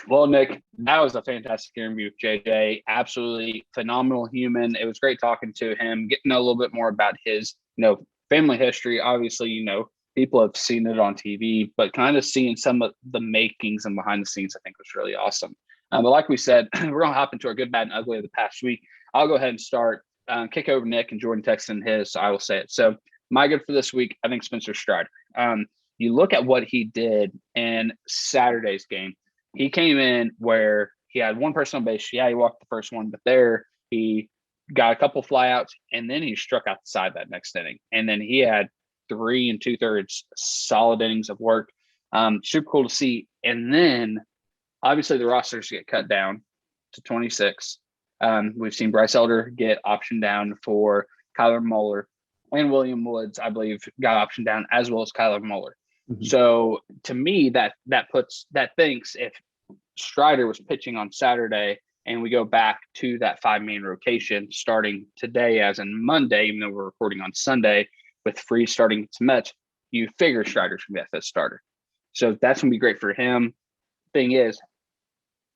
Well, Nick, that was a fantastic interview with JJ. Absolutely phenomenal human. It was great talking to him, getting to know a little bit more about his, family history. Obviously, people have seen it on TV, but kind of seeing some of the makings and behind the scenes, I think was really awesome. But like we said, we're going to hop into our good, bad, and ugly of the past week. I'll go ahead and start. Kick over Nick and Jordan texting his, so I will say it. So my good for this week, I think Spencer Strider. You look at what he did in Saturday's game. He came in where he had one person on base. Yeah, he walked the first one, but there he got a couple flyouts, and then he struck out the side that next inning. And then he had 3 2/3 solid innings of work. Super cool to see. And then obviously the rosters get cut down to 26. We've seen Bryce Elder get optioned down for Kyler Muller, and William Woods, I believe, got optioned down as well as Kyler Muller. Mm-hmm. So to me, that thinks if Strider was pitching on Saturday and we go back to that 5-man rotation starting today as in Monday, even though we're recording on Sunday with Freeze starting to Mets, you figure Strider's going to be that fifth starter. So that's going to be great for him. Thing is,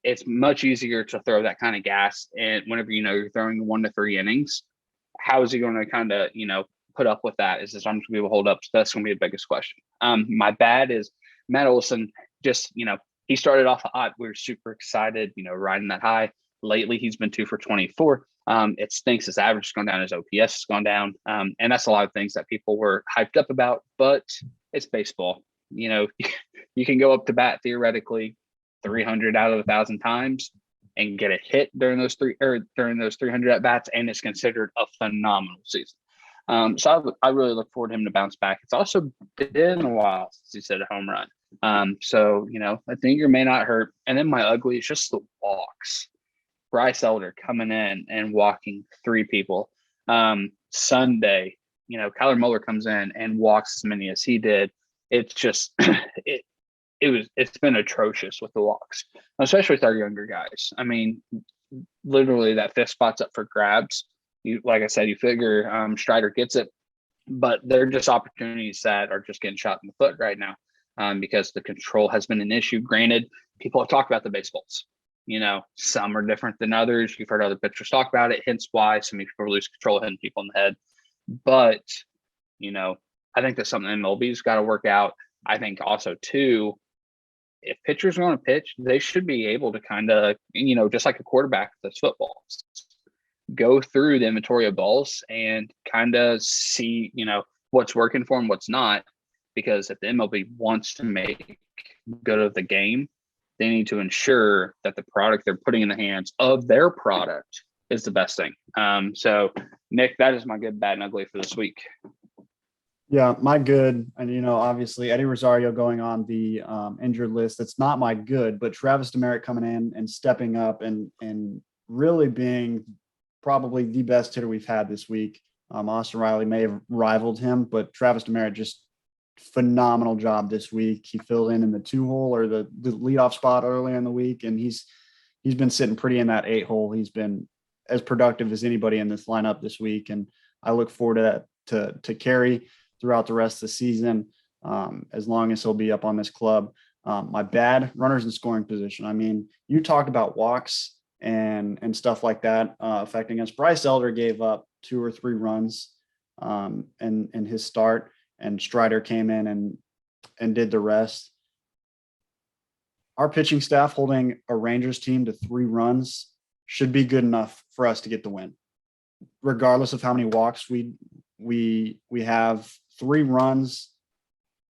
it's much easier to throw that kind of gas. And whenever, you're throwing 1 to 3 innings, how is he going to kind of, put up with that? Is his arms going to be able to hold up? So that's going to be the biggest question. My bad is Matt Olson just, he started off hot. We were super excited, riding that high. Lately, he's been 2 for 24. It stinks. His average has gone down. His OPS has gone down. And that's a lot of things that people were hyped up about, but it's baseball. You can go up to bat theoretically 300 out of 1,000 times and get a hit during those 300 at bats, and it's considered a phenomenal season. So I really look forward to him to bounce back. It's also been a while since he's hit a home run. So I think may not hurt. And then my ugly is just the walks. Bryce Elder coming in and walking 3 people. Sunday, Kyler Muller comes in and walks as many as he did. It's just it's been atrocious with the walks, especially with our younger guys. I mean, literally that 5th spot's up for grabs. Like I said, you figure Strider gets it, but they're just opportunities that are just getting shot in the foot right now because the control has been an issue. Granted, people have talked about the baseballs. Some are different than others. You've heard other pitchers talk about it, hence why some people lose control of hitting people in the head. But, I think that's something MLB's got to work out. I think also, too, if pitchers want to pitch, they should be able to kind of, just like a quarterback that's football, go through the inventory of balls and kind of see, what's working for them, what's not. Because if the MLB wants to make good of the game, they need to ensure that the product they're putting in the hands of their product is the best thing. So, Nick, that is my good, bad, and ugly for this week. Yeah, my good, and obviously Eddie Rosario going on the injured list. That's not my good, but Travis Demeritte coming in and stepping up and really being probably the best hitter we've had this week. Austin Riley may have rivaled him, but Travis Demeritte just phenomenal job this week. He filled in the 2-hole or the leadoff spot earlier in the week, and he's been sitting pretty in that 8-hole. He's been as productive as anybody in this lineup this week, and I look forward to that to carry throughout the rest of the season, as long as he'll be up on this club. My bad, runners in scoring position. I mean, you talked about walks and stuff like that affecting us. Bryce Elder gave up 2 or 3 runs in his start, and Strider came in and did the rest. Our pitching staff holding a Rangers team to 3 runs should be good enough for us to get the win. Regardless of how many walks we have, 3 runs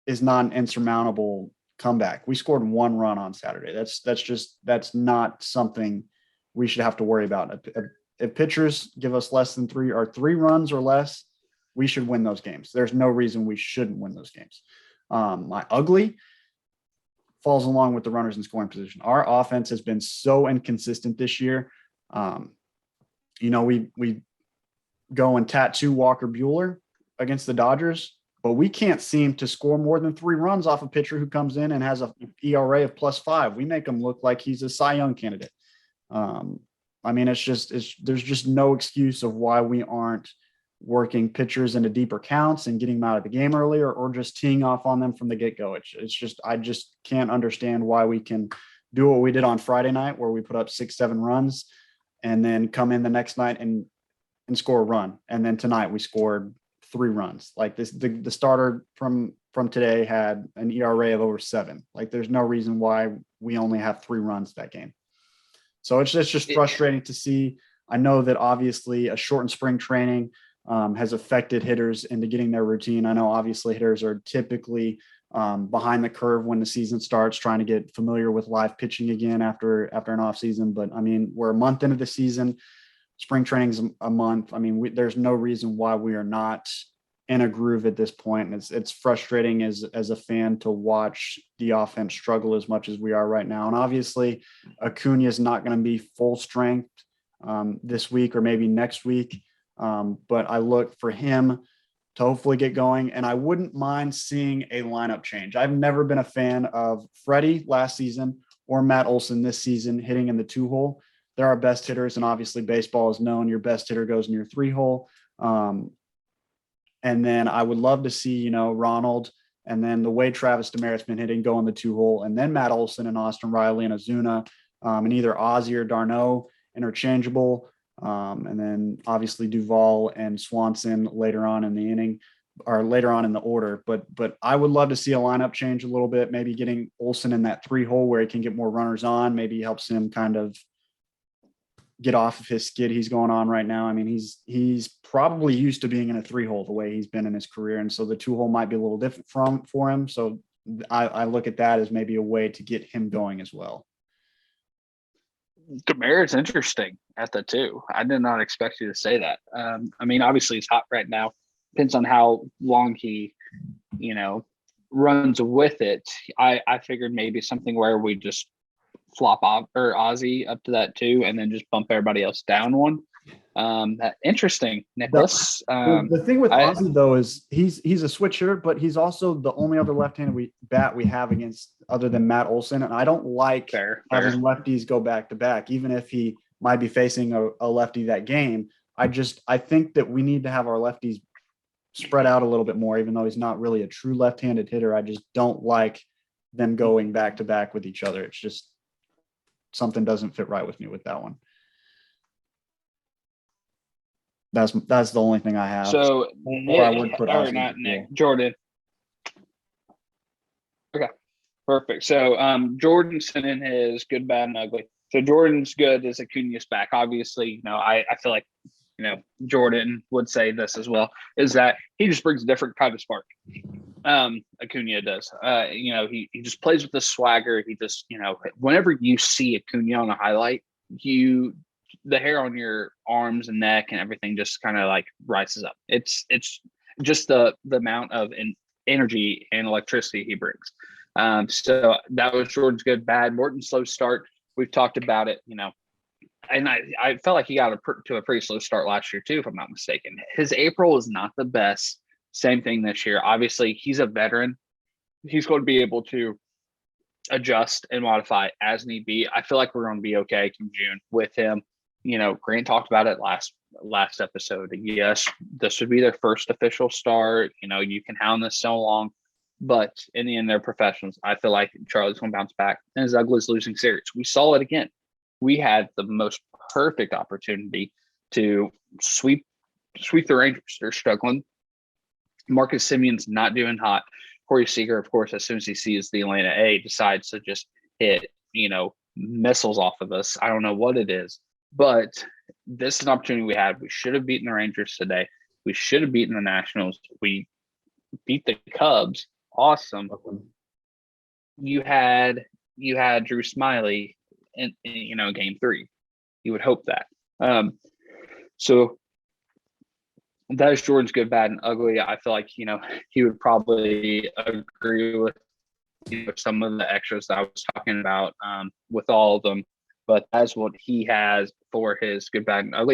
is not an insurmountable comeback. We scored 1 run on Saturday. That's not something we should have to worry about. If pitchers give us less than 3 runs or less, we should win those games. There's no reason we shouldn't win those games. My ugly falls along with the runners in scoring position. Our offense has been so inconsistent this year. We go and tattoo Walker Buehler against the Dodgers, but we can't seem to score more than 3 runs off a pitcher who comes in and has a ERA of +5. We make him look like he's a Cy Young candidate. I mean, there's just no excuse of why we aren't working pitchers into deeper counts and getting them out of the game earlier, or just teeing off on them from the get-go. It's just, I just can't understand why we can do what we did on Friday night, where we put up 6-7 runs, and then come in the next night and score a run. And then tonight we scored 3 runs. Like this, the starter from today had an ERA of over 7. Like there's no reason why we only have 3 runs that game. So it's just frustrating to see. I know that obviously a shortened spring training has affected hitters into getting their routine. I know obviously hitters are typically behind the curve when the season starts, trying to get familiar with live pitching again after an off season. But I mean, we're a month into the season. Spring training's a month. I mean, there's no reason why we are not in a groove at this point. And it's frustrating as a fan to watch the offense struggle as much as we are right now. And obviously Acuna is not going to be full strength this week or maybe next week. But I look for him to hopefully get going. And I wouldn't mind seeing a lineup change. I've never been a fan of Freddie last season or Matt Olson this season hitting in the 2-hole. They're our best hitters. And obviously baseball is known. Your best hitter goes in your 3-hole. And then I would love to see, Ronald, and then the way Travis Demerit's been hitting, go in the 2-hole, and then Matt Olson and Austin Riley and Ozuna, and either Ozzie or d'Arnaud interchangeable. And then obviously Duvall and Swanson later on in the inning, or later on in the order. But I would love to see a lineup change a little bit, maybe getting Olson in that 3-hole where he can get more runners on, maybe helps him kind of get off of his skid he's going on right now. I mean, he's probably used to being in a 3-hole the way he's been in his career. And so the 2-hole might be a little different for him. So I look at that as maybe a way to get him going as well. Demerit's interesting at the 2. I did not expect you to say that. I mean, obviously he's hot right now. Depends on how long he, runs with it. I figured maybe something where we just flop off or Ozzie up to that 2 and then just bump everybody else down 1. That interesting, Nicholas. The thing with Ozzie though is he's a switcher, but he's also the only other left-handed bat we have against other than Matt Olson. And I don't like having lefties go back to back, even if he might be facing a lefty that game. I think that we need to have our lefties spread out a little bit more, even though he's not really a true left-handed hitter. I just don't like them going back to back with each other. It's just something doesn't fit right with me with that one. That's the only thing I have. So I would put Jordan. Okay, perfect. So Jordan sent in his good, bad, and ugly. So Jordan's good is Acuna's back. Obviously, I feel like Jordan would say this as well, is that he just brings a different kind of spark. Acuna does. He just plays with the swagger. He just, whenever you see Acuna on a highlight, the hair on your arms and neck and everything just kind of like rises up. It's just the amount of energy and electricity he brings. So that was Jordan's good, bad. Morton's slow start. We've talked about it, and I felt like he got to a pretty slow start last year too, if I'm not mistaken. His April was not the best. Same thing this year. Obviously, he's a veteran. He's going to be able to adjust and modify as need be. I feel like we're going to be okay come June with him. Grant talked about it last episode. Yes, this would be their first official start. You can hound this so long, but in the end, they're professionals. I feel like Charlie's going to bounce back, and his ugly is losing series. We saw it again. We had the most perfect opportunity to sweep the Rangers. They're struggling. Marcus Simeon's not doing hot. Corey Seager, of course, as soon as he sees the Atlanta A, decides to just hit, missiles off of us. I don't know what it is, but this is an opportunity we had. We should have beaten the Rangers today. We should have beaten the Nationals. We beat the Cubs. Awesome. You had Drew Smyly in game 3. You would hope that. So that is Jordan's good, bad, and ugly. I feel like he would probably agree with some of the extras that I was talking about with all of them, but that's what he has for his good, bad, and ugly.